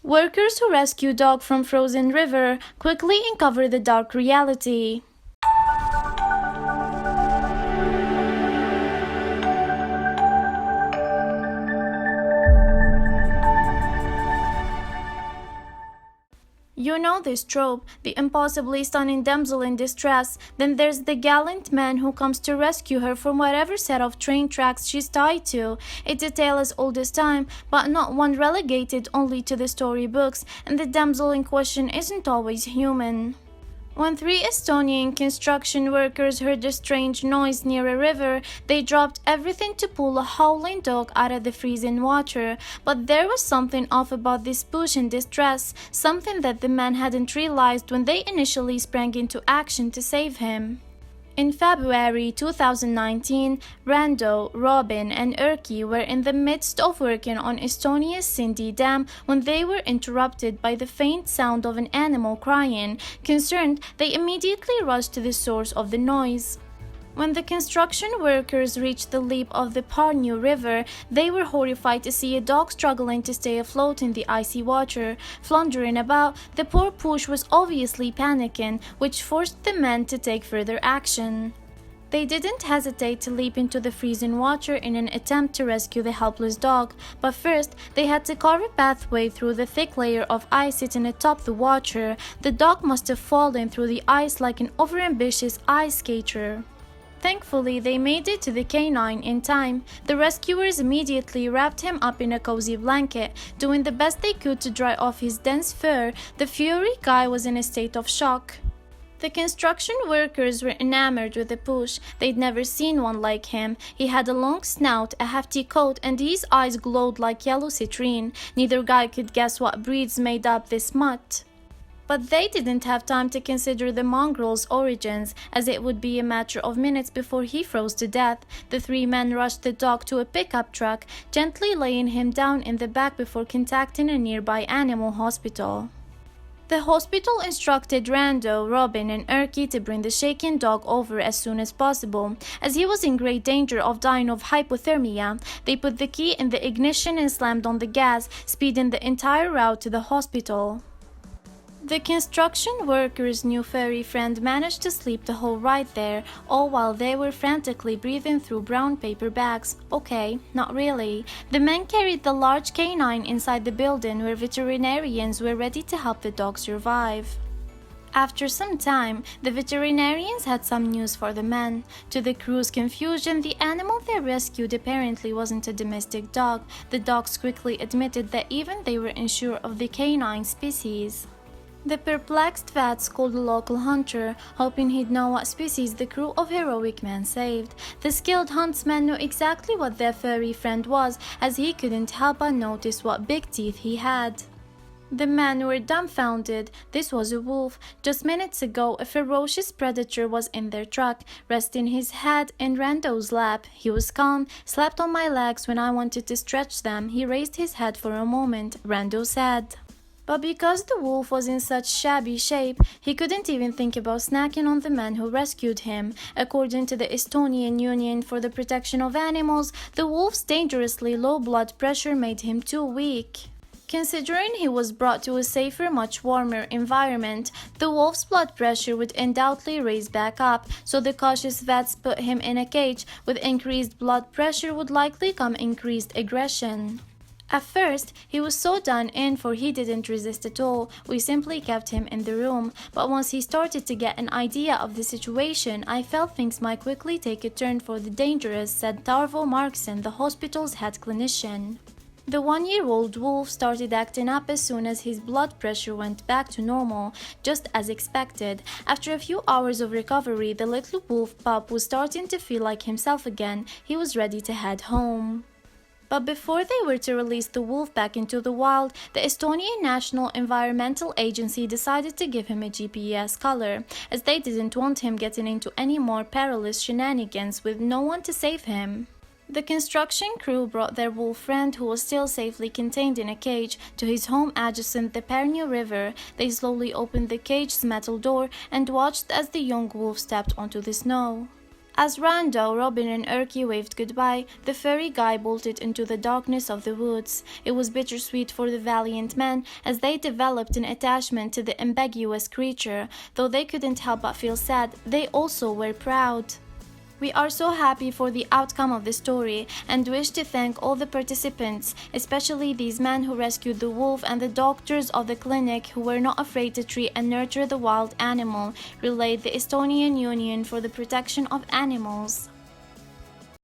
Workers who rescue dog from frozen river quickly uncover the dark reality. You know this trope, the impossibly stunning damsel in distress. Then there's the gallant man who comes to rescue her from whatever set of train tracks she's tied to. It's a tale as old as time, but not one relegated only to the storybooks, and the damsel in question isn't always human. When three Estonian construction workers heard a strange noise near a river, they dropped everything to pull a howling dog out of the freezing water. But there was something off about this push in distress, something that the men hadn't realized when they initially sprang into action to save him. In February 2019, Rando, Robin, and Erki were in the midst of working on Estonia's Sindi Dam when they were interrupted by the faint sound of an animal crying. Concerned, they immediately rushed to the source of the noise. When the construction workers reached the lip of the Parnu River, they were horrified to see a dog struggling to stay afloat in the icy water. Floundering about, the poor push was obviously panicking, which forced the men to take further action. They didn't hesitate to leap into the freezing water in an attempt to rescue the helpless dog, but first they had to carve a pathway through the thick layer of ice sitting atop the water. The dog must have fallen through the ice like an overambitious ice skater. Thankfully, they made it to the canine in time. The rescuers immediately wrapped him up in a cozy blanket, doing the best they could to dry off his dense fur. The furry guy was in a state of shock. The construction workers were enamored with the push. They'd never seen one like him. He had a long snout, a hefty coat, and his eyes glowed like yellow citrine. Neither guy could guess what breeds made up this mutt. But they didn't have time to consider the mongrel's origins, as it would be a matter of minutes before he froze to death. The three men rushed the dog to a pickup truck, gently laying him down in the back before contacting a nearby animal hospital. The hospital instructed Rando, Robin, and Erki to bring the shaken dog over as soon as possible, as he was in great danger of dying of hypothermia. They put the key in the ignition and slammed on the gas, speeding the entire route to the hospital. The construction workers' new furry friend managed to sleep the whole ride there, all while they were frantically breathing through brown paper bags. Okay, not really. The men carried the large canine inside the building where veterinarians were ready to help the dog survive. After some time, the veterinarians had some news for the men. To the crew's confusion, the animal they rescued apparently wasn't a domestic dog. The dogs quickly admitted that even they were unsure of the canine species. The perplexed vets called a local hunter, hoping he'd know what species the crew of heroic men saved. The skilled huntsman knew exactly what their furry friend was, as he couldn't help but notice what big teeth he had. The men were dumbfounded. This was a wolf. Just minutes ago, a ferocious predator was in their truck, resting his head in Rando's lap. He was calm, slapped on my legs when I wanted to stretch them. He raised his head for a moment, Rando said. But because the wolf was in such shabby shape, he couldn't even think about snacking on the man who rescued him. According to the Estonian Union for the Protection of Animals, the wolf's dangerously low blood pressure made him too weak. Considering he was brought to a safer, much warmer environment, the wolf's blood pressure would undoubtedly raise back up, so the cautious vets put him in a cage. With increased blood pressure would likely come increased aggression. At first, he was so done in for he didn't resist at all. We simply kept him in the room. But once he started to get an idea of the situation, I felt things might quickly take a turn for the dangerous, said Tarvo Markson, the hospital's head clinician. The one-year-old wolf started acting up as soon as his blood pressure went back to normal, just as expected. After a few hours of recovery, the little wolf pup was starting to feel like himself again. He was ready to head home. But before they were to release the wolf back into the wild, the Estonian National Environmental Agency decided to give him a GPS collar, as they didn't want him getting into any more perilous shenanigans with no one to save him. The construction crew brought their wolf friend, who was still safely contained in a cage, to his home adjacent the Parnu River. They slowly opened the cage's metal door and watched as the young wolf stepped onto the snow. As Rando, Robin, and Erky waved goodbye, the furry guy bolted into the darkness of the woods. It was bittersweet for the valiant men, as they developed an attachment to the ambiguous creature. Though they couldn't help but feel sad, they also were proud. We are so happy for the outcome of the story and wish to thank all the participants, especially these men who rescued the wolf and the doctors of the clinic who were not afraid to treat and nurture the wild animal, relayed the Estonian Union for the Protection of Animals.